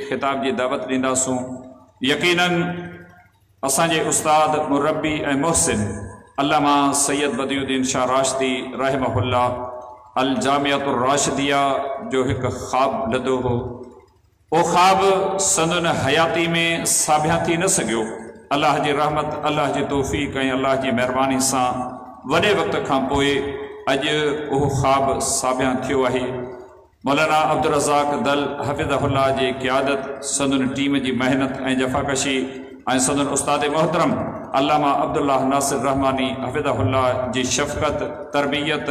खिताब की दावत दींदासूं। यकीनन असांजे उस्ताद मुरब्बी ए मोहसिन अल्लामा सैयद बदियुद्दीन शाह राशिदी रहमहुल्लाह अल जामिअतुर राशिदिया जो एक ख्वाब लदो हो, वो ख्वाब संदन हयाती में साबिया थी न सघियो। अल्लाह की रहमत, अल्लाह की तौफ़ीक़ ऐं अल्लाह की मेहरबानी से वॾे वक़्त खां पोइ अॼु उहो ख्वाब साबिया थियो आहे। मौलाना अब्दुल रज़ाक दल हफ़िज़हुल्लाह जी क़ियादत, संदन टीम की मेहनत ऐं जफ़ाकशी ऐं संदन उस्ताद मोहतरम अल्लामा अब्दुल्लाह नासिर रहमानी हफ़िज़हुल्लाह जी शफ़क़त, तरबियत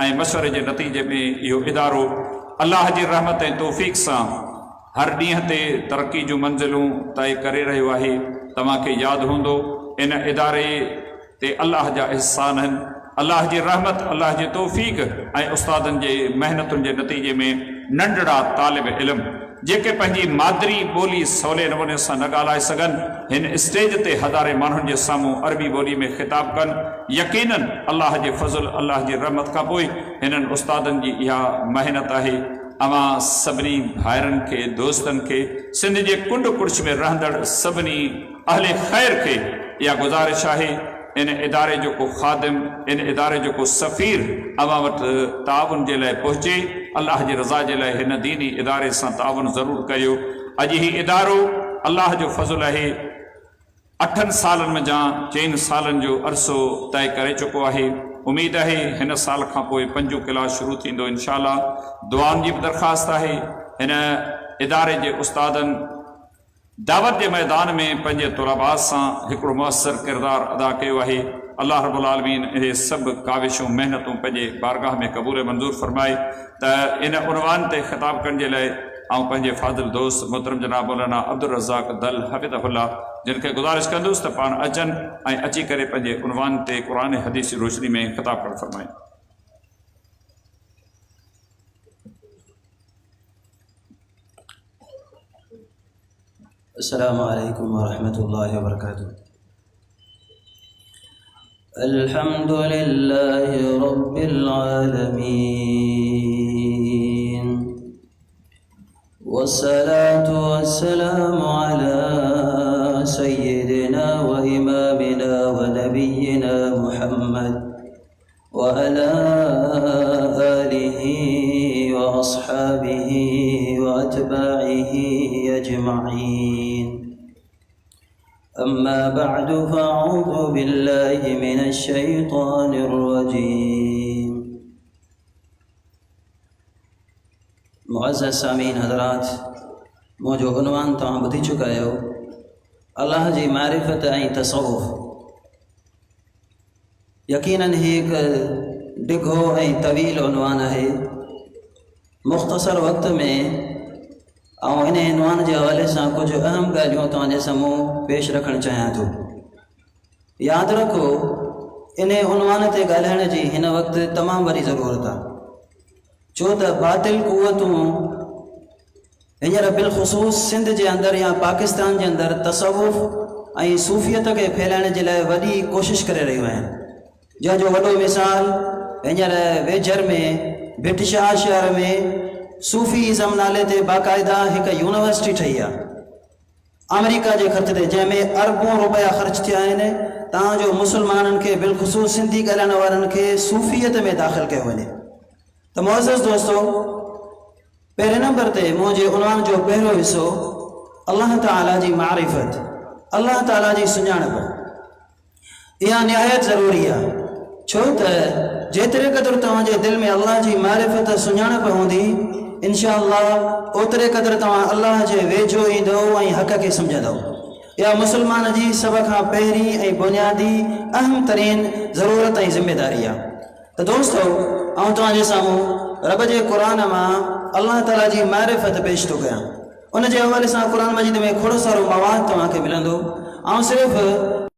ऐं मशवरे के नतीजे में इहो इदारो अल्लाह की रहमत ऐं तौफ़ीक़ से हर ॾींहं ते तरक्की जूं मंज़िलूं तय करे रहियो आहे। तव्हांखे यादि हूंदो इन इदारे ते अल्लाह जा एहसान आहिनि, अल्लाह की रहमत, अल्लाह की तौफ़ीक़ ऐं उस्तादनि जे मेहनतुनि के नतीजे में नंढड़ा तालिब इल्म जेके पंहिंजी मादरी ॿोली सवले नमूने सां न ॻाल्हाए सघनि, हिन स्टेज ते हज़ारे माण्हुनि जे साम्हूं अरबी ॿोली में ख़िताब कनि। यकीनन अल्लाह जे फज़ल, अल्लाह जी रहमत खां पोइ हिननि उस्तादनि जी इहा मेहनत आहे। अवां सभिनी भाइरनि के, दोस्तनि के, सिंध जे कुंड कुर्छ में रहंदड़ सभिनी अहले ख़ैर के इहा गुज़ारिश आहे, इन इदारे जो को ख़ादिम, इन इदारे जो को सफ़ीर अवां वटि ताउन जे लाइ पहुचे, अल्लाह जी रज़ा जे लाइ हिन दीनी इदारे सां ताउन ज़रूरु कयो। अॼु ही इदारो अल्लाह जो फज़ल आहे, 8 सालनि में जा 4 सालनि जो अरसो तय करे चुको आहे। उम्मीद है हिन साल खां पोइ 5 क्लास शुरू थींदो इंशाअल्लाह। दुआउनि जी दरख़्वास्त है। हिन इदारे के उस्तादन दावत के मैदान में पंहिंजे तुलबा सां हिकिड़ो मुअस्सर किरदार अदा कियो आहे। अल्लाह रब्बुल आलमीन ये सब काविशों मेहनतों पंहिंजे बारगाह में कबूल मंजूर फरमाए। त इन उनवान ते ख़िताब करण जे लाइ आउं पंहिंजे फादिल दोस्त मोहतरम जनाब मौलाना अब्दुल रज़ाक दल हफ़िज़हुल्लाह जिनके गुज़ारिश कंदुसि त पाण अचनि ऐं अची करे पंहिंजे उनवान ते क़ुरान हदीस की रोशनी में ख़िताब करणु फरमाए। अस्सलामु अलैकुम वरहमतुल्लाहि वबरकातुहू। अल्हम्दुलिल्लाहि रब्बिल आलमीन वस्सलातु वस्सलामु अला सय्यिदिना व इमामिना व नबिय्यिना मुहम्मद व अला आलिहि व अस्हाबिहि व अत्बाइहि अजमईन। अम्मा बअदु फ़अऊज़ु बिल्लाहि मिनश शैतानिर रजीम। मुअज़्ज़ज़ सामीन हज़रात, मुझो उन्वान तव्हां ॿुधी चुका आहियो, अल्लाह जी मारिफत ऐं तसव्वुफ़। यकीनन ही एक डिघो ऐं तवील उन्वान है। मुख़्तसर वक्त में आउं इन उन्वान के हवाले से कुछ अहम ॻाल्हियूं तव्हांजे साम्हूं पेश रखण चाहियां थो। याद रखो, इन उन्वान ते ॻाल्हाइण जी हिन वक्त तमाम वरी ज़रूरत आहे, छो त बातिल क़ुवतूं हींअर बिलख़ुसूस सिंध के अंदर या पाकिस्तान के अंदर तसव्वुफ़ ऐं सूफ़ियत के फैलाइण जे लाइ वॾी कोशिश करे रहियूं आहिनि। जंहिंजो वॾो मिसाल हींअर वेझर में भिटशाह शहर में सूफ़ीज़म नाले ते बाक़ायदा एक यूनिवर्सिटी ठही आहे अमेरिका के ख़र्च ते, जंहिंमें अरबों रुपया ख़र्च थिया आहिनि ताजो मुसलमाननि के बिलख़ुसूस सिंधी ॻाल्हाइण वारनि खे सूफ़ियत में दाख़िल कयो वञे। तो मुअज़्ज़ज़ दोस्तों, पहले नंबर ते मुझे उन्वान जो पहलो हिस्सो अल्लाह ताला जी मारिफत, अल्लाह ताला जी सुञाणप, यह निहायत ज़रूरी है। छो त जेतरे क़दर तव्हांजे दिल में अल्लाह जी मारिफत सुञाणप हूंदी, इंशाअल्लाह ओतरे क़दर तव्हां अल्लाह जे वेझो ईंदो ऐं हक़ खे सम्झंदो। यह मुसलमान जी सब खां पहिरीं ऐं बुनियादी अहम तरीन ज़रूरत ऐं ज़िम्मेदारी आहे। तो दोस्तों, आउं तव्हांजे साम्हूं रब जे क़ुरान मां अल्लाह ताला जी मारिफत पेश थो कयां। उन जे हवाले सां क़ुरान मजीद में खोड़ो सारो मवाद तव्हांखे मिलंदो। आउं सिर्फ़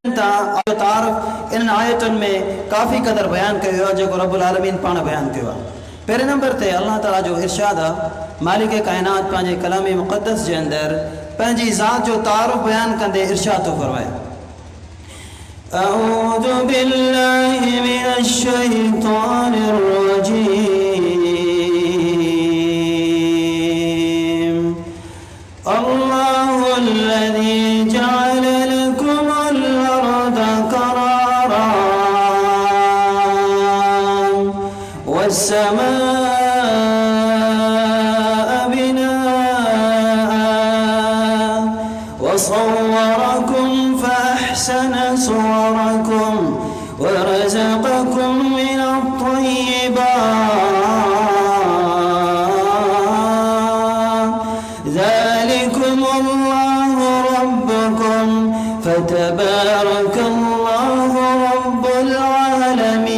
तारफ़ इन आयतुनि में काफ़ी क़दर बयान कयो आहे जेको रब्बुल आलमीन पाण बयान कयो आहे। पहले नंबर ते अल्लाह ताला जो इरशाद आहे, मालिक कायनात पंहिंजे कलाम मुक़द्दस जे अंदर पंहिंजी ज़ात जो तारुफ़ बयान कंदे इरशाद थो फरमाए, अऊज़ु बिल्लाहि मिनश शैतानिर रजीम। अल्लाहु अल्लज़ी जअल लकुमुल अर्द करारा वस्समाअ बिनाअ वसव्वरकुम फअहसन सुवरकुम वरज़क़कुम मिनत तय्यिबात ज़ालिकुमुल्लाहु रब्बुकुम फतबारकल्लाहु रब्बुल आलमीन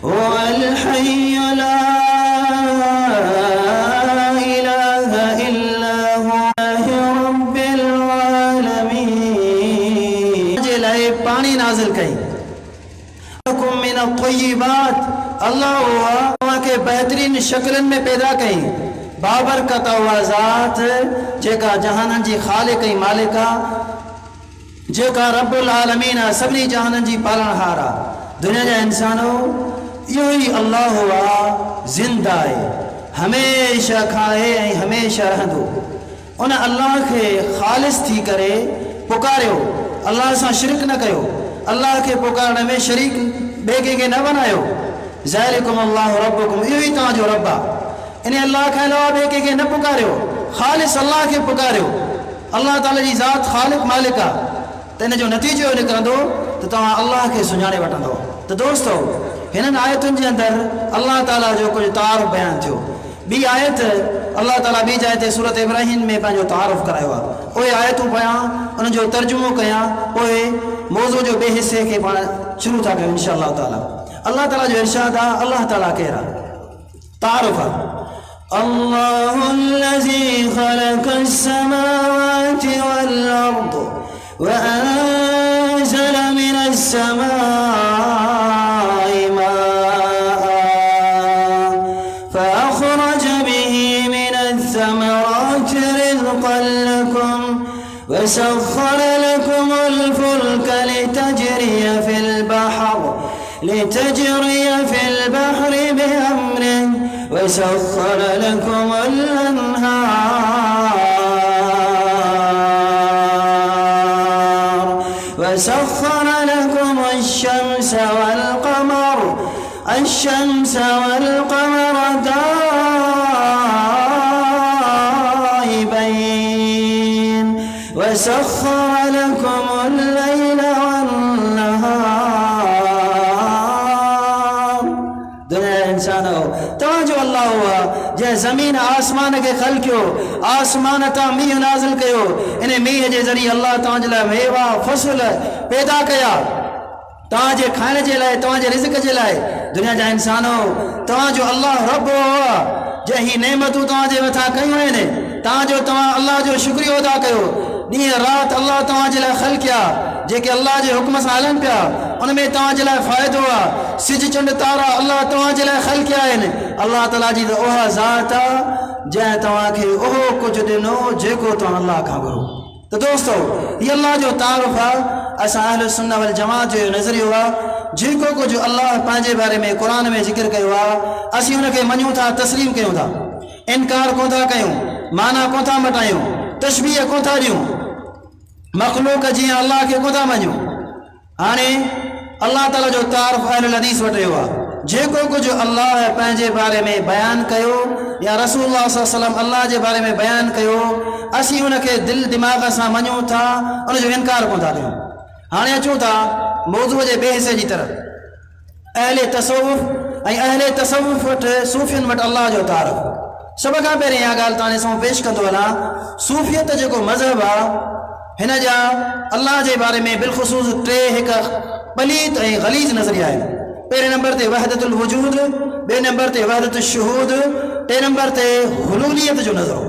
हुवल हय्यु ला इलाहा इल्ला हुवा रब्बुल आलमीन जे लाए पानी नाज़िल कई मिनत तय्यिबात अल्लाह के बेहतरीन शक्लन में पैदा कई बाबरकत ज़ात जेका जहानन जी खालिक ऐं मालिका जेका रब्बुल आलमीन सभिनी जहानन जी पालनहार आ दुनिया जा इंसानो इहो ई अल्लाह हुआ ज़िंदा आहे हमेशा खाए ऐं हमेशा रहंदो उन अल्लाह के ख़ालिस थी करे पुकारियो अल्लाह सां शिरक न कयो अल्लाह के पुकारण में शरीक ॿिए कंहिंखे न बनायो ज़ालिकुम अल्लाहु रब्बुकुम इहो ई तव्हांजो रब आहे इन अल्लाह खां अलावा ॿिए कंहिंखे न पुकारियो ख़ालिस अल्लाह खे पुकारियो अल्लाह ताला जी ज़ात ख़ालिक मालिक आहे त इन जो नतीजो निकिरंदो त तव्हां अल्लाह खे सुञाणे वठंदो त दोस्तो हिननि आयतुनि जे अंदरि अल्लाह ताला जो कुझु तारुफ़ बयानु थियो ॿी आयत अल्लाह ताला ॿी जाइ ते सूरत इब्राहिम में पंहिंजो तारुफ़ करायो आहे उहे आयतूं पढ़ां उनजो तर्जुमो कयां पोइ मौज़ू जो ॿिए हिसे खे पाण शुरू था कयूं इंशा अल्लाह ताला अल्लाह ताला जो इरशाद आहे अल्लाह ताला केरु आहे तारुफ़ आहे अल्लाहुल्लज़ी ख़लक़स समावाति वल अर्द वअंज़ल मिनस समाइ माअन फ़अख़रज बिही मिनस समराति रिज़क़न लकुम वसख़्ख़र लकुमुल फ़ुल्क लितजरिय फ़िल बहरि बिअम्रिहि वसख़्ख़र लकुमुल अन्हार वसख़्ख़र लकुमुश शम्स वल क़मर दाइबैन वसख़्ख़र लकुमुल लैल वन्नहार दुनिया इंसानो तव्हांजो अल्लाह हुआ जंहिं ज़मीन आसमान के ख़ल्क़ियो आसमान तां मींहुं नाज़िल कयो इन मींहं जे ज़रिए अल्लाह तव्हांजे लाइ मेवा फसल पैदा कया तव्हांजे खाइण जे लाइ तव्हांजे रिज़्क़ जे लाइ दुनिया जा इंसानो तव्हांजो अल्लाह रब हुआ जंहिं ही नेमतूं तव्हांजे मथां कयूं आहिनि तव्हां अल्लाह जो शुक्रियो अदा कयो ॾींहुं राति अल्लाह तव्हांजे लाइ ख़ल्क़िया जेके अल्लाह जे हुक्म सां हलनि पिया उन में तव्हांजे लाइ फ़ाइदो आहे सिज चंड तारा अल्लाह तव्हांजे लाइ ख़ल्क़िया आहिनि अल्लाह ताला जी त उहा ज़ात आहे जंहिं तव्हांखे उहो कुझु ॾिनो जेको तव्हां अल्लाह खां घुरो त दोस्तो हीअ अल्लाह जो तारुफ़ आहे असां अहल सुन्नत वल जमात जो नज़रियो आहे जेको कुझु अल्लाह पंहिंजे बारे में क़ुर में ज़िक्र कयो आहे असीं हुनखे मञूं था तस्लीम कयूं था इनकार कोन था कयूं माना कोन था मटायूं तशबीह कोन था ॾियूं मख़लूक जीअं अल्लाह खे कोन था मञूं हाणे अल्लाह ताला जो तारुफ़ अहल हदीस वटि आहे जेको कुझु अल्लाह पंहिंजे बारे में बयानु कयो या रसूलुल्लाह सल्लल्लाहु अलैहि वसल्लम अल्लाह जे बारे में बयानु कयो असीं हुनखे दिलि दिमाग़ सां मञूं था उनजो इनकार कोन था ॾियूं हाणे अचूं था मौज़ूअ जे ॿिए हिसे जी तरफ़ अहले तसव्वुफ़ ऐं अहले तसव्वुफ़ वटि सूफ़ियुनि वटि अल्लाह जो तारुफ़ सभ खां पहिरीं इहा ॻाल्हि तव्हांजे साम्हूं पेश कंदो हलां सूफ़ियत जेको मज़हब आहे हिन जा अल्लाह जे बारे में बिलख़ुसूस टे हिकु पलीत ऐं ग़लीज़ नज़रिया आहिनि पहिरें नंबर ते वहदतुल वजूद ॿिए नंबर ते वहदतुश शुहूद टे नंबर ते हुलूलियत जो नज़रो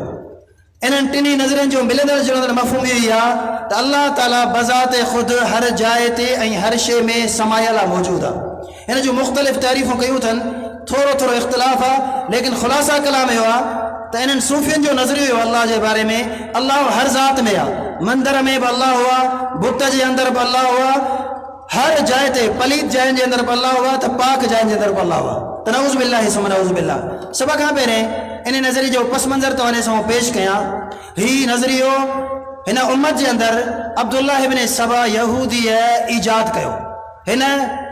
इन्हनि टिनी नज़रनि जो मिलंदड़ जुलंदड़ मफ़हूम इहो ई आहे त अल्लाह ताला बज़ात ख़ुदि हर जाइ ते ऐं हर शइ में समायल आहे मौजूदु आहे हिन जूं मुख़्तलिफ़ तारीफ़ूं कयूं अथनि थोरो थोरो इख़्तिलाफ़ आहे लेकिन ख़ुलासा कलाम इहो आहे त इन्हनि सूफ़ियुनि जो नज़रियो अल्लाह जे बारे में अल्लाह हर ज़ात में आहे मंदर में बि अल्लाह हुआ बुत जे अंदरि बि अल्लाह हुआ हर जाइ ते पलीत जाइनि जे अंदरि बि अल्लाह हुआ त पाक जाइनि जे अंदरि बि अल्लाह हुआ त नऊज़ बिल्लाहि सुम्मा नऊज़ बिल्लाह। सभ खां पहिरें इन नज़रिये जो पस मंज़र तव्हां सां पेश कयां। हीउ नज़रियो हिन उम्मत जे अंदरि अब्दुल्लाह इब्न सबा यहूदीअ ईजाद कयो। हिन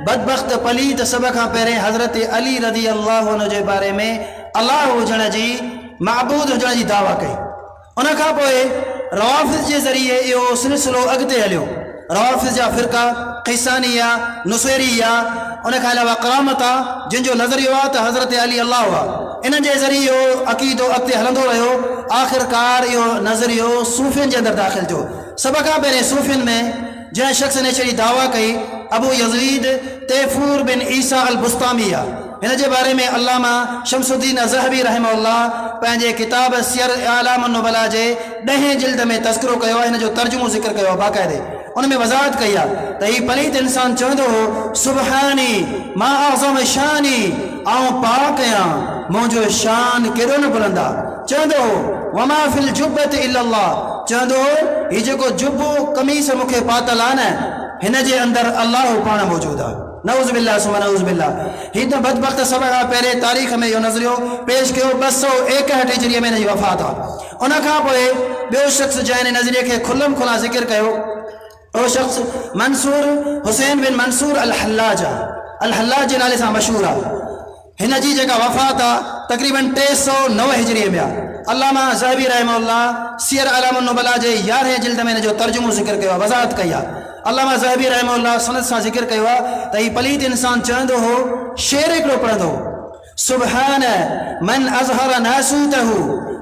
बदबख्त पलीत सभ खां पहिरें हज़रत अली रज़ी अल्लाह अन्हु जे बारे में अल्लाह हुजण जी महबूद हुजण जी दावा कई। उन खां पोइ रवाफ़िज़ जे ज़रिए इहो सिलसिलो अॻिते हलियो। रवाफ़िज़ जा फ़िरका क़िसानिया नुसैरिया उन खां अलावा क़रामत आहे जिन जो नज़रियो आहे त हज़रत अली अल्लाह हुआ। इन जे ज़रिए इहो अक़ीदो अॻिते हलंदो रहियो। आख़िरकार इहो नज़रियो सूफ़ियुनि जे अंदरि दाख़िल थियो। सभ खां पहिरें सूफ़ियुनि में जंहिं शख़्स ने छड़ी दावा कई अबू यज़ीद तैफूर बिन ईसा अल बुस्तामी आहे। हिन जे बारे में अल्लामा शमसुद्दीन ज़हबी रहमहुल्लाह पंहिंजे किताब सियर आलाम नुबला जे 10 जिल्द में तज़किरो कयो आहे। हिन जो तर्जुमो ज़िक्र कयो आहे बाक़ाइदे। उन में वज़ाहत कई आहे त हीउ पलीत इंसान चवंदो हो सुबहानी मां आज़म शानी, आऊं पाक आहियां मुंहिंजो शान केॾो न बुलंद आहे। चवंदो हो वमा फिल जुब्बत इल्लल्लाह, चवंदो हो हीउ जेको जुब्बो कमीस मूंखे पातल आहे न हिन जे अंदरि अल्लाह पाण मौजूदु आहे। नऊज़ बिल्लाह सुम्मा नऊज़ बिल्लाह। हीउ त बदबख्त सभ खां पहिरें तारीख़ में इहो नज़रियो पेश कयो। 261 हिजरीअ में हिन जी वफ़ात आहे। उन खां पोइ ॿियो शख़्स जंहिं नज़रिये खे खुलम खुला ज़िक्र कयो उहो शख़्स मंसूर हुसैन बिन मंसूर अल हल्लाज आहे। अल हल्लाज जे नाले सां मशहूरु आहे। हिन जी जेका वफ़ात आहे तक़रीबन 309 हिजरीअ में आहे। अल्लामा ज़हबी रहमहुल्लाह सियर आलाम नुबला जे 11 जिल्द में हिन जो तर्जुमो ज़िक्र कयो आहे, वज़ाहत कई आहे। अल्लामा ज़हबी रहमहुल्लाह सनद सां ज़िक्र कयो आहे त हीउ पलीत इंसान चवंदो हो शेर हिकिड़ो पढ़ंदो सुबहान मन अज़हर नासूतहु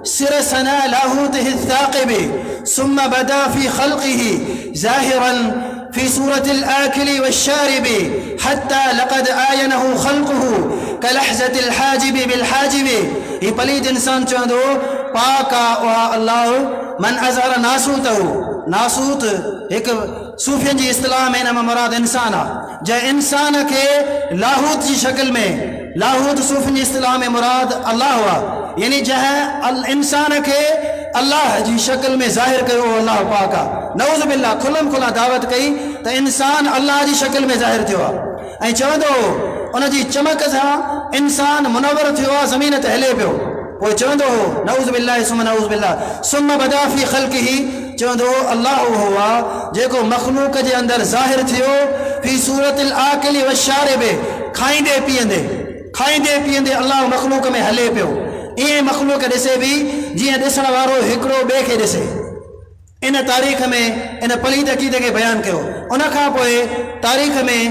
सिर सना लाहूतिहि الثاقب ثم बदा फी खल्क़िहि ज़ाहिरन फी सूरतिल आकिल वश्शारिब हत्ता लक़द आयनहु खल्क़ुहु कलहज़तिल हाजिब बिल हाजिब। हीउ पलीत इंसान चवंदो पाक आहे अल्लाह मन अज़हर नासूतहु। नासूत हिकु सूफ़ियुनि जी इस्तिलाह में हिन में मुराद इंसान आहे। जंहिं इंसान खे लाहूत जी शक्ल में, लाहूत सूफ़ियुनि जी इस्तिलाह में मुराद अल्लाह हुआ, यानी जंहिं इंसान खे अल्लाह जी शक्ल में ज़ाहिर कयो अल्लाह पाक आहे। नऊज़ बिल्लाह खुलम खुला दावत कई त इंसान अल्लाह जी शक्ल में ज़ाहिर थियो आहे ऐं चवंदो उन जी चमक सां इंसान मुनवर थियो आहे, ज़मीन ते हले पियो। पोइ चवंदो हो नऊज़ बिल्लाह सुम्मा नऊज़ बिल्लाह सुम्मा बदा फी खल्क़िहि, चवंदो अल्लाह उहो आहे जेको मख़लूक जे अंदरि ज़ाहिर थियो फी सूरतिल आकिल वश्शारिब, खाईंदे पीअंदे अल्लाह मख़लूक में हले पियो। ईअं मख़लूक ॾिसे बि जीअं ॾिसण वारो हिकिड़ो ॿिए खे ॾिसे। इन तारीख़ में इन पलीत अक़ीदे खे बयानु कयो। उन खां पोइ तारीख़ में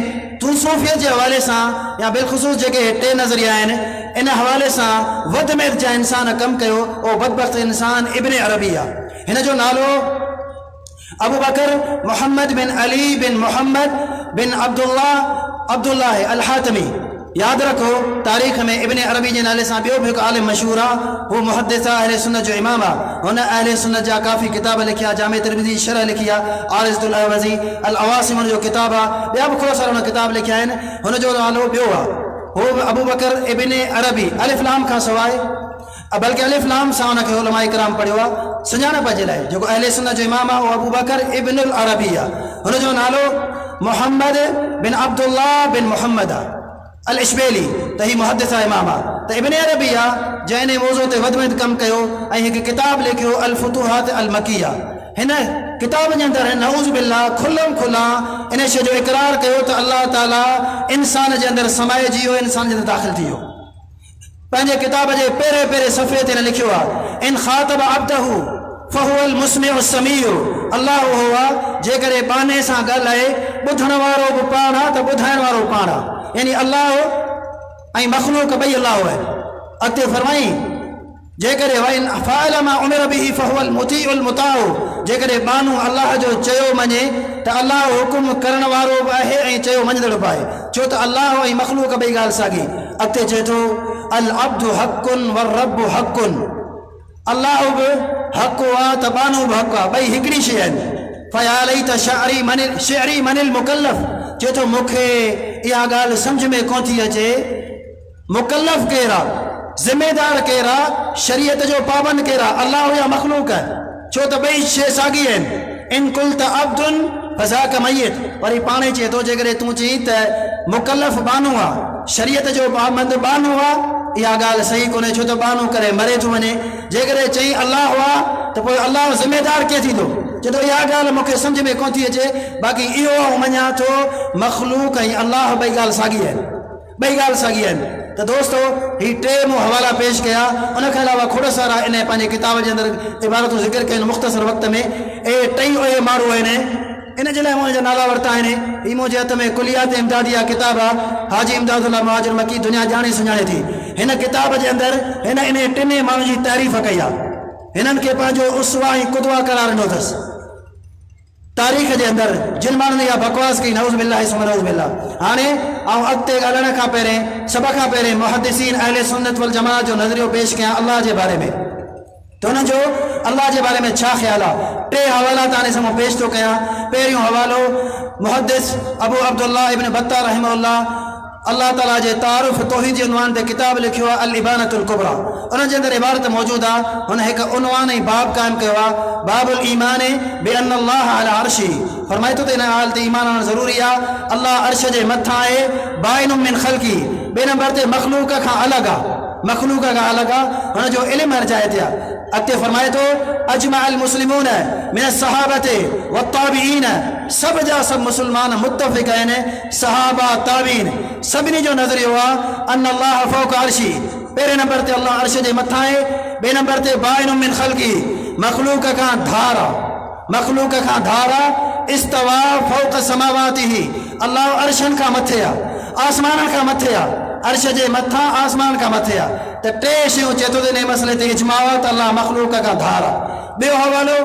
सूफ़ियत जे हवाले सां या बिलख़ुसूस जेके 3 नज़रिया आहिनि इन हवाले सां वधि में वधि जंहिं इंसान कमु कयो उहो बदबख्त इंसान इब्न अरबी आहे। हिन जो नालो अबू बकर मोहम्मद बिन अली बिन मोहम्मद बिन अब्दुल्लाह अल हातमी। यादि रखो तारीख़ में इब्न अरबी जे नाले सां ॿियो बि हिकु आलिम मशहूरु आहे। हू मुहद्दिस आहे, अहले सुन्नत जो इमाम आहे। हुन अहले सुन्नत जा काफ़ी किताब लिखिया, जामे तिरमिज़ी शरह लिखी आहे, आरिज़तुल अहवज़ी अल अवासिम हुन जो किताब आहे, ॿिया बि खोड़ सारा हुन किताब लिखिया आहिनि। हुन जो नालो ॿियो आहे हू अबू बकर इब्न अरबी। अलिफ लाम खां सवाइ बल्कि अलिफ लाम सां हुनखे उलमा इकराम पढ़ियो आहे सुञाणप जे लाइ। जेको अहले सुन्नत जो इमाम आहे उहो अबू बकर इब्न अल अरबी आहे। हुन जो नालो मोहम्मद बिन अब्दुल्लाह बिन मोहम्मद आहे अल इशबेली। त ही मुहद्दिस इमाम आहे। त इब्न अरबी आहे जंहिं मौज़ू ते वधि में वधि कमु कयो ऐं हिकु किताब लिखियो अल फुतूहात अल मकिया। हिन किताब जे अंदरि नऊज़ बिल्लाह खुलम खुला इन शइ जो इक़रार कयो त अल्लाह ताला इंसान जे अंदरि समाइजी वियो, इंसान जे अंदरि दाख़िल थी वियो। पंहिंजे किताब जे पहिरें सफ़े ते लिखियो आहे इन ख़ातब अब्दहु फहुवल मुस्मिउ समीउ। अल्लाह उहो आहे जेकॾहिं बाने सां ॻाल्हाए ॿुधण वारो बि पाण आहे त ॿुधाइण वारो पाण आहे। यानी अल्लाह ऐं मख़लूक ॿई अल्लाह आहे। अॻिते फरमाई जेकॾहिं वाइन फ़ाइल मां उमिर बिही फहुवल मुतीउल मुताउ, जेकॾहिं बानू अल्लाह जो चयो मञे त अल्लाह हुकुम करण वारो बि आहे ऐं चयो मञंदड़ बि आहे, छो त अल्लाह ऐं मख़लूक ॿई ॻाल्हि साॻी। अॻिते चए थो अल अब्दु हक़ुन व रब्बु हक़ुन, अल्लाह बि हक़ आहे त बानू बि हक़ आहे, ॿई हिकिड़ी शइ आहिनि। फयालई त शहरी मनिल मुकल्लफ़, चए थो मूंखे इहा ॻाल्हि सम्झ में कोन थी अचे मुकल्लफ़ केरु आहे, ज़िमेदार केरु आहे, शरीयत जो पाबंद केरु आहे, अल्लाह या मख़लूक आहे, छो त ॿई शइ साॻी आहिनि। इन कुल त अब्दुन फज़ाक मय्यत, वरी पाणे चए थो जेकॾहिं तूं चई त मुकल्लफ़ बानू आहे त शरीयत जो पाबंद बानो हुआ इहा ॻाल्हि सही कोन्हे, छो त बानो करे मरे थो वञे। जेकॾहिं चई अलाह हुआ त पोइ अलाह ज़िम्मेदार कीअं थींदो? चए थो इहा ॻाल्हि मूंखे सम्झ में कोन थी अचे, बाक़ी इहो मञा थो मख़लूक ऐं अलाह ॿई ॻाल्हि साॻी आहिनि, ॿई ॻाल्हि साॻी आहिनि। त दोस्तो ही टे मूं हवाला पेश कया, उनखे अलावा खोड़ सारा इन पंहिंजे किताब जे अंदरि इबारतूं ज़िक्र कयूं मुख़्तसर वक़्त में। टई उहे माण्हू आहिनि, इन जे लाइ मुंहिंजा नाला वरिता आहिनि। ही मुंहिंजे हथ में कुलियात इमदादिया किताब आहे, हाजी इमदादुल्लाह मुहाजिर मकी, दुनिया ॼाणे सुञाणे थी। हिन किताब जे अंदरि हिन इन टिनी माण्हुनि जी तारीफ़ कई आहे, हिननि खे पंहिंजो उसवा ऐं कुदवा करार ॾिनो अथसि तारीख़ जे अंदरि। जिन माण्हुनि इहा बकवास कई, नऊज़ बिल्लाह सुम नऊज़ बिल्लाह। हाणे ऐं अॻिते ॻाल्हाइण खां पहिरें सभ खां पहिरें मुहद्दिसीन अहले सुन्नत वल जमात जो नज़रियो पेश कयां अल्लाह जे बारे में, त हुननि जो अल्लाह जे बारे में छा ख़्यालु आहे। टे हवाला तव्हां सां मां पेश थो कयां। पहिरियों हवालो मुहद्दिस अबू अब्दुल्लाह इब्न बत्ता रहमहुल्लाह अल्लाह ताला जे तारुफ़ तौहीद जे उनवान ते किताब लिखियो आहे अल इबानतुल कुबरा। उन जे अंदरि इबारत मौजूदु आहे, हुन हिकु उनवान ऐं बाब क़ाइमु कयो आहे, बाबुल ईमान बि अन अल्लाह अला अर्शी। फरमाए थो त इन हाल ते ईमान आणणु ज़रूरी आहे, अल्लाह अर्श जे मथां आहे, बाइनुम मिन ख़ल्क़ी, ॿिए नंबर ते मख़लूक खां अलॻि आहे, मख़लूक खां अलॻि आहे, हुनजो इल्मु अर्जाइते आहे। अॻिते फरमाए थो अजमा अल मुस्लिमून मिन सहाबते व ताबीन, सभु जा सभु मुस्लमान मुत्तफ़िक़ आहिनि, सहाबा ताबीन सभिनी जो नज़रियो आहे अन अल्लाह फ़ौक़ अर्शी, पहिरें नंबर ते अल्लाह अर्श जे मथां आहे, ॿिए नंबर ते बाइनुम मिन ख़ल्क़ी, मख़लूक खां धार आहे, मख़लूक खां धार आहे। इस्तवा फ़ौक़ समावातिही, अल्लाह अर्शनि खां मथे आहे, आसमाननि खां मथे आहे, अर्श जे मथां आसमान खां मथे आहे। त टे शयूं चए थो त इन मसइले ते इजमा आहे त अल्लाह मख़लूक खां धार आहे। ॿियो हवालो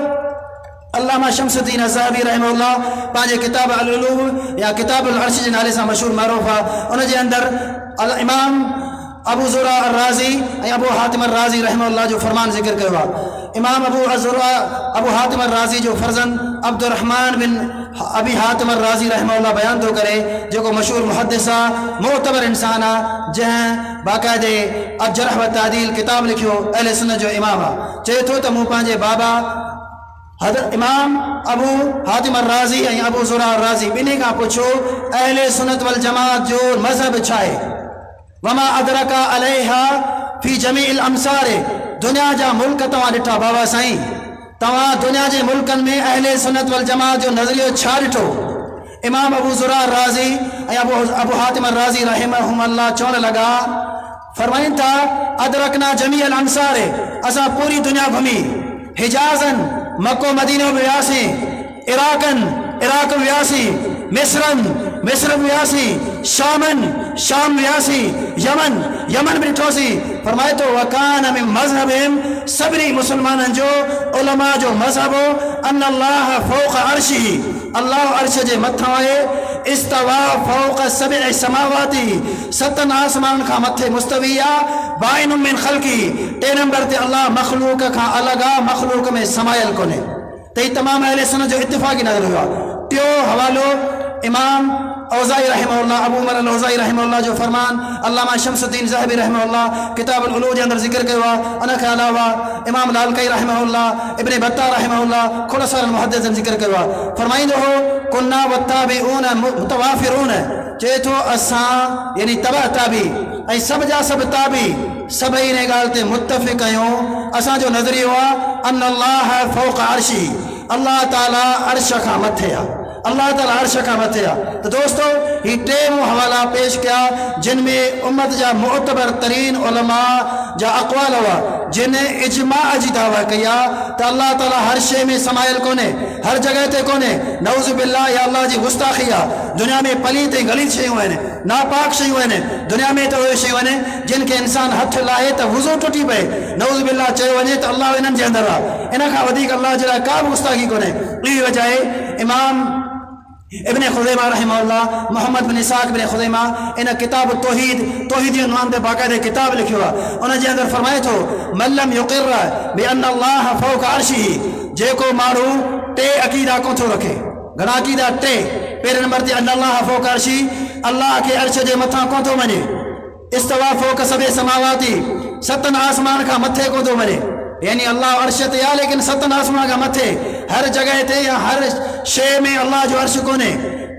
अल्लामा शम्सुद्दीन अज़हबी रहमहुल्लाह पंहिंजे किताब अल उलूम या किताब अल अर्श जे नाले सां मशहूर मरूफ़ आहे, उन जे अंदरि अल इमाम अबू ज़ुरा अर राज़ी ऐं अबू हातिम अर राज़ी रहमहुल्लाह जो फरमान ज़िक्र कयो आहे। इमाम अबू हातिम अर राज़ी जो फर्ज़ंद अब्दुर्रहमान बिन अबी हातिम अर राज़ी रहमहुल्लाह बयान थो करे, जेको मशहूर मुहद्दिस आहे, मोतबर इंसान आहे, जंहिं बाक़ाइदे अजरह व तादील किताब लिखियो, अहले सुन्नत जो इमाम आहे। चए थो त मूं पंहिंजे बाबा इमाम अबू हातिम अर राज़ी ऐं अबू ज़ुरा अर राज़ी ॿिन्ही खां पुछो अहले सुन्नत वल जमात जो मज़हब छा आहे। वमा अदरका अलैहा फी जमील अमसार, दुनिया जा मुल्क तव्हां ॾिठा बाबा साईं, तव्हां दुनिया जे मुल्कनि में अहले सुन्नत वल जमात जो नज़रियो छा ॾिठो। इमाम अबू ज़ुरा अर राज़ी ऐं अबू हातिम अर राज़ी रहमहुमुल्लाह चवण लॻा, फरमाइनि था अदरकना जमील अमसार, असां पूरी दुनिया घुमी, हिजाज़न मक्को मदीनो बि वियासीं, इराक वियासीं, मिस्र वियासीं, शाम वियासीं, यमन बि ॾिठोसीं। फरमाए थो वकान मिन मज़हबिहिम, सभिनी मुस्लमाननि जो उलमा जो मज़हब अन अल्लाह फ़ौक़ अर्शी, अल्लाह अर्श जे मथां आहे, इस्तवा फ़ौक़ सब'i समावाती, सतनि आसमान खां मथे मुस्तवी आहे, बाइनुम मिन ख़ल्क़ी, टे नंबर ते अल्लाह मख़लूक खां अलॻि आहे, मख़लूक में समायल कोन्हे। त ही तमामु अहले सुन्नत जो इत्तिफ़ाक़ी नज़र हुआ। टियों हवालो इमाम औज़ाई रहमहुल्लाह अबू उमर अल औज़ाई रहमहुल्लाह जो फरमान अल्लामा शम्सुद्दीन ज़हबी रहमहुल्लाह किताब अल उलूम जे अंदरि ज़िक्र कयो आहे। उनखे अलावा इमाम लालकई रहमहुल्लाह, इब्न बत्ता रहमहुल्लाह, खोड़ सारा मुहद्दिसनि ज़िक्र कयो आहे। फरमाईंदो हो कुन्ना वत्ताबिऊन मुतवाफ़िरून, चए थो असां यानी तबा ताबी ऐं सभ जा सभु ताबी सभई इन ॻाल्हि ते मुत्तफ़िक़ आहियूं, असांजो नज़रियो आहे अन अल्लाह फ़ौक़ अर्शी, अल्लाह ताला अर्श खां मथे आहे, अल्लाह ताला अर्श खां मथे आहे। त दोस्तो ही टे हवाला पेश कया जिन में उम्मत जा मोतबर तरीन उलमा जा अक़वाल हुआ, जिन इजमा जी दावा कई आहे त अल्लाह ताला हर शइ में समायल कोन्हे, हर जॻह ते कोन्हे, नऊज़ बिल्लाह या अल्लाह जी गुस्ताखी आहे। दुनिया में पलीत ऐं गलीत शयूं आहिनि, नापाक शयूं आहिनि, दुनिया में त उहे शयूं आहिनि जिन खे इंसान हथ लाहे त वुज़ू टुटी पए, नऊज़ बिल्लाह चयो वञे त अल्लाह इन्हनि जे अंदरि आहे, इन खां वधीक अल्लाह जे लाइ का बि गुस्ताखी कोन्हे। ॿी वजह आहे इमाम इब्न खुज़ैमा रहमहुल्लाह मोहम्मद बिन इसाक़ बिन खुज़ैमा इन किताब तौहीद जे उनवान ते बाक़ाइदे किताब लिखियो आहे। उन जे अंदरि फरमाए थो मल्लम युक़िर बि अन अल्लाह फ़ौक़ अर्शी, जेको माण्हू टे अक़ीदा कोन थो रखे, घणा अक़ीदा टे, पहिरें नंबर ते अन अल्लाह फ़ौक़ अर्शी, अल्लाह खे अर्श जे मथां कोन थो मञे, इस्तवा फ़ौक़ सब'i समावाती, सतनि आसमान खां मथे कोन थो मञे, यानी अल्लाह अर्श ते आहे लेकिन सतनि आसमान खां मथे, हर जॻह ते या हर शइ में अल्लाह जो अर्श कोन्हे।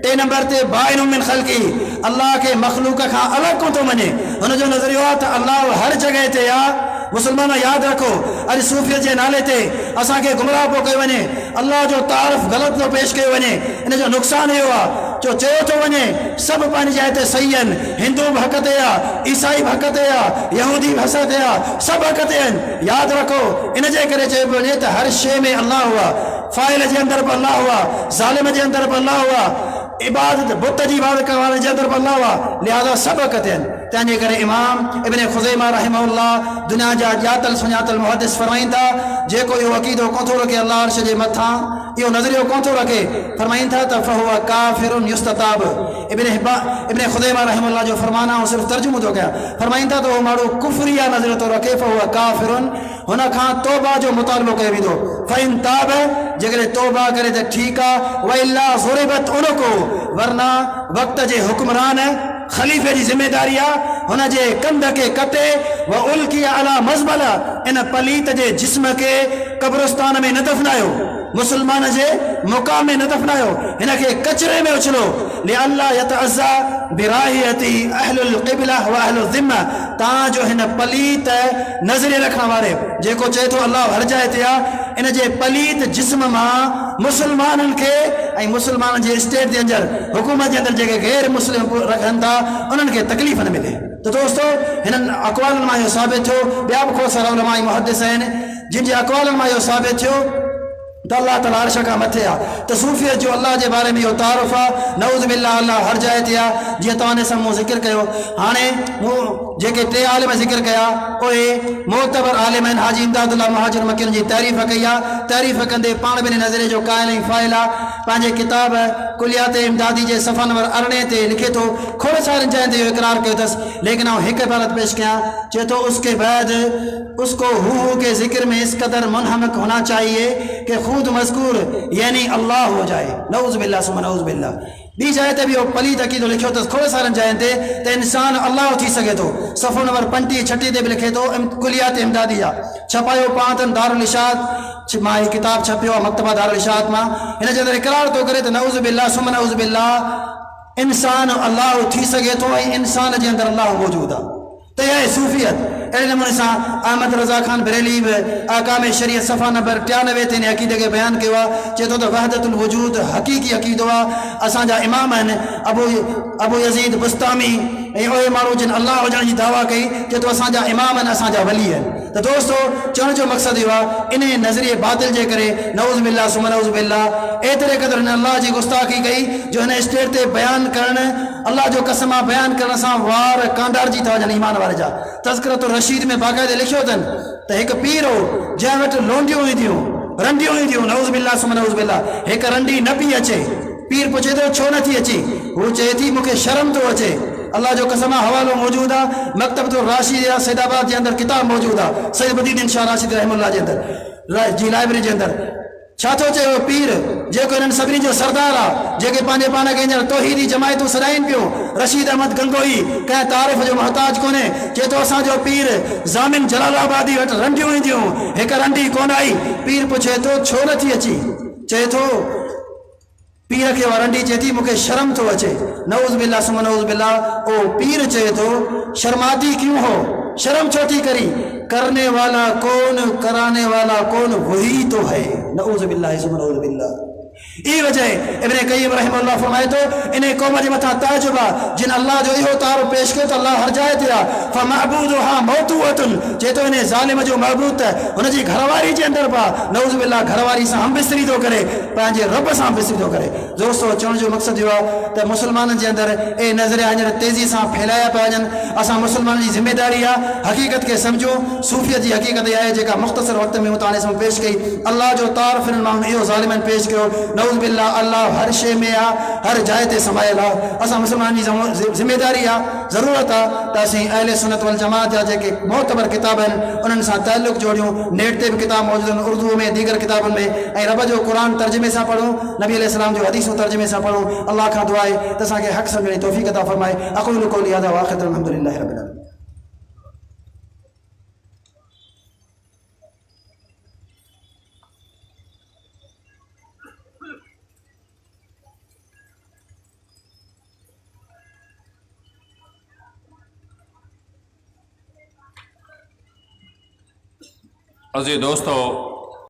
टे नंबर ते बाइनुम मिन खल्की, अल्लाह के मखलूक खां अलग को तो मने, हुनजो नज़रियो आहे त अल्लाह हर जगह ते आहे। मुसलमान याद रखो, अॼु सूफ़ियत जे नाले ते असांखे गुमराह पियो कयो वञे, अल्लाह जो तारफ़ ग़लति थो पेश कयो वञे। इन जो नुक़सानु इहो आहे जो चयो थो वञे सभु पंहिंजी जाइ ते सही आहिनि, हिंदू बि हक़ ते आहे, ईसाई बि हक़ ते आहे, यहूदी बि हक़ ते आहे, सभु हक़ ते आहिनि। यादि रखो, इन जे करे चयो पियो वञे त हर शइ में अल्लाह हुआ, फ़ाइल जे अंदरि बि अल्लाह हुआ, ज़ालिम जे अंदरि बि अल्लाह हुआ, इबादत बुत जी इबादत करण वारे जे अंदरि बि अल्लाह हुआ, लिहाज़ा सभु हक़ ते आहिनि। तंहिंजे करे इमाम इब्न खुज़ैमा रहमहुल्लाह दुनिया जा ॼातल सुञातल मुहद्दिस फरमाइनि था, जेको इहो अक़ीदो कोन थो रखे अल्लाह अर्श जे मथां, इहो नज़रियो कोन थो रखे, फरमाइनि था त फहुव काफ़िरुन युस्तताब। इब्न खुज़ैमा रहमहुल्लाह जो फरमान आहे, सिर्फ़ु तर्जुमो थो कयां, फरमाइनि था त उहो माण्हू कुफ़रिया नज़रियो थो रखे, फहुव काफ़िरुन, हुन खां तौबा जो मुतालबो कयो वेंदो। फ़इन ताब, जेकॾहिं तौबा करे त ठीकु आहे, वइल्ला ज़ुरिबत उनको, वरना वक़्त जे हुक्मरान खलीफ़े जी ज़िम्मेदारी आहे, हुन जे कंध खे कटे, व उल्किया अला मज़बला, इन पलीत जे जिस्म खे कब्रिस्तान में न दफ़नायो, मुसलमान जे मुक़ाम में न दफ़नायो, हिन खे कचरे में उछलो, लिअल्ला यतअज़्ज़ा बिराहियती अहलुल क़िबला व अहलुल ज़िम्मा, ताजो हिन पलीत नज़रिए रखण वारे जेको चए थो अल्लाह हर जाइ ते आहे, इन जे पलीत जिस्म मां मुसलमाननि खे ऐं मुसलमान जे स्टेट जे अंदरि हुकूमत जे अंदरि जेके गैर मुस्लिम रखनि था उन्हनि खे तकलीफ़ न मिले। तो दोस्तों, हिननि अक़वालनि मां इहो साबित थियो, ॿिया बि खोड़ सारा उलमा मुहद्दिस आहिनि जिन जे अक़वालनि मां इहो साबित थियो त अल्लाह ताला अर्श खां मथे आहे, त सूफ़ियत जो अल्लाह जे बारे में इहो तारुफ़ आहे, नऊज़ बिल्लाह अल्लाह हर जाइ ते आहे। जीअं तव्हां सां मूं ज़िक्र कयो, हाणे मूं जेके टे आलिम ज़िक्र कया उहे मोतबर आलिम आहिनि। हाजी इमदादुल्लाह मुहाजिर मक्की जी तारीफ़ कई आहे, तारीफ़ कंदे पाण बि नज़रे जो क़ाइल ऐं फ़ाइल आहे। पंहिंजे किताब कुलियात इमदादी जे सफ़ा नंबर 18 ते लिखे थो, खोड़ सारनि जॻहियुनि ते इहो इक़रार कयो अथसि, लेकिन आउं हिकु इबारत पेश कयां, चए थो उसके बाद उसको हू के ज़िक्र में इस कदर मुनहमक होना चाहिए कि खुद मज़कूर यानी अल्लाह हो जाए। नऊज़ बिल्लाह सुम्मा नऊज़ बिल्लाह। ॿी जाइ ते बि पलीत अक़ीदो लिखियो अथसि खोड़ सारनि जॻहियुनि ते त इंसान अल्लाह थी सघे थो। सफ़ो नंबर 35-36 ते बि लिखे थो, कुलियात इमदादी आहे, छपायो पाण अथनि दारुल इशाद मां, हीउ किताब छपियो आहे मकतबा दारुल इशाद मां। हिन जे अंदरि इक़रार थो करे त नऊज़ बिल्लाह सुम्मा नऊज़ बिल्लाह, इंसान अल्लाह थी सघे थो ऐं इंसान जे अंदरि अल्लाह मौजूदु आहे। त इहा आहे सूफ़ियत। अहिड़े नमूने सां अहमद रज़ा ख़ान बरेली बि आकाम शरीयत सफ़ा नंबर 93 ते हिन अक़ीदे खे बयानु कयो आहे, चए थो त वहदतुल वजूद हक़ीक़ी अक़ीदो आहे। असांजा इमाम आहिनि अबू यज़ीद बुस्तामी ऐं उहे माण्हू जिन अल्लाह हुजण जी दावा कई, चए थो असांजा इमाम आहिनि, असांजा वली आहिनि। त दोस्तो, चवण जो मक़सदु इहो आहे, इन नज़रिए बातिल जे करे नऊज़ बिल्लाह सुम्मा नऊज़ बिल्लाह एतिरे क़दुरु हिन अल्लाह जी गुस्ताखी कई जो हिन स्टेट ते बयानु करणु, अल्लाह जो कसम आहे, बयानु करण सां वार कांडारजी था वञनि ईमान वारे जा। तज़किरतुर रशीद में बाक़ाइदे लिखियो अथनि त हिकु पीर हो जंहिं वटि लोंडियूं ईंदियूं, रंडियूं ईंदियूं, नऊज़ बिल्लाह सुम्मा नऊज़ बिल्लाह, हिकु रंडी न पई अचे। पीर पुछे थो छो नथी अची, हू चए थी मूंखे शर्म थो अचे। अल्लाह जो कसम आहे, हवालो मौजूदु आहे मकतबतुर राशिद सैदाबाद जे अंदरि किताब मौजूदु आहे, सैयद बदरुद्दीन शाह राशिद रहमतुल्लाह जे अंदरि जी लाइब्रेरी जे अंदरि। छा थो चए उहो पीर जेको हिननि सभिनी जो सरदार आहे, जेके पंहिंजे पाण खे हींअर तौहीदी जमायतूं सॾाइनि पियूं, रशीद अहमद गंगोई कंहिं तारीफ़ जो मुहताज कोन्हे, चए थो असांजो पीर ज़ामिन जलालाबादी वटि रंडियूं ईंदियूं, हिकु रंडी कोन आई। पीर पुछे थो छो नथी अची, चए थो पीर खे वारंडी चए थी मूंखे शर्म थो अचे। नऊज़ बिल्लाह सुम्मा नऊज़ बिल्लाह। ओ पीर चए थो शर्माती क्यों हो, शर्म छो थी करी, करने वाला कौन कराने वाला कौन वही तो है। नऊज़ बिल्लाह सुम्मा नऊज़ बिल्लाह। ई वजह इब्न क़य्यिम रहमहुल्लाह फरमाए थो, इन क़ौम जे मथां ताजुब आहे जिन अल्लाह जो इहो तारो पेश कयो त अल्लाह हर जाइ ते आहे। फमअबूदुहा मौतूअतुन, चए थो इन ज़ालिम जो महबूद त हुनजी घरवारी जे अंदरि बि आहे। नऊज़ बिल्लाह घरवारी सां हमबिस्तरी थो करे, पंहिंजे रब सां हमबिस्तरी थो करे। दोस्तो, चवण जो मक़सदु इहो आहे त मुस्लमाननि जे अंदरि ए नज़रिया हींअर तेज़ी सां फैलाया पिया वञनि। असां मुस्लमाननि जी ज़िम्मेदारी आहे हक़ीक़त खे सम्झूं। सूफ़ियत जी हक़ीक़त इहा आहे जेका मुख़्तसर वक़्त में तव्हां सां पेश कई। अल्लाह जो तारफ़ हिननि माण्हुनि इहो ज़ालिमनि पेश कयो। नऊज़ बिल्लाह, अल्लाह हर शइ में आहे, हर जाइ ते समायल आहे। असां मुस्लमान जी ज़िम्मेदारी आहे, ज़रूरत आहे त असीं अहले सुन्नत वल जमात जा जेके मोतबर किताब आहिनि उन्हनि सां ताल्लुक़ जोड़ियूं। नेट ते बि किताब मौजूदु आहिनि, उर्दू में, दीगर किताबनि में, ऐं रब जो क़ुर तर्जुमे सां पढ़ूं, नबी अलैहिस्सलाम जो हदीसूं तर्जुमे सां पढ़ूं। अल्लाह खां दुआ आहे त असांखे हक़ सम्झण जी तौफ़ीक़ अता फ़रमाए। अक़ूलु क़ौली हाज़ा व आख़िरु अल्हम्दुलिल्लाहि रब्बिल आलमीन। अज़ीज़ दोस्तों,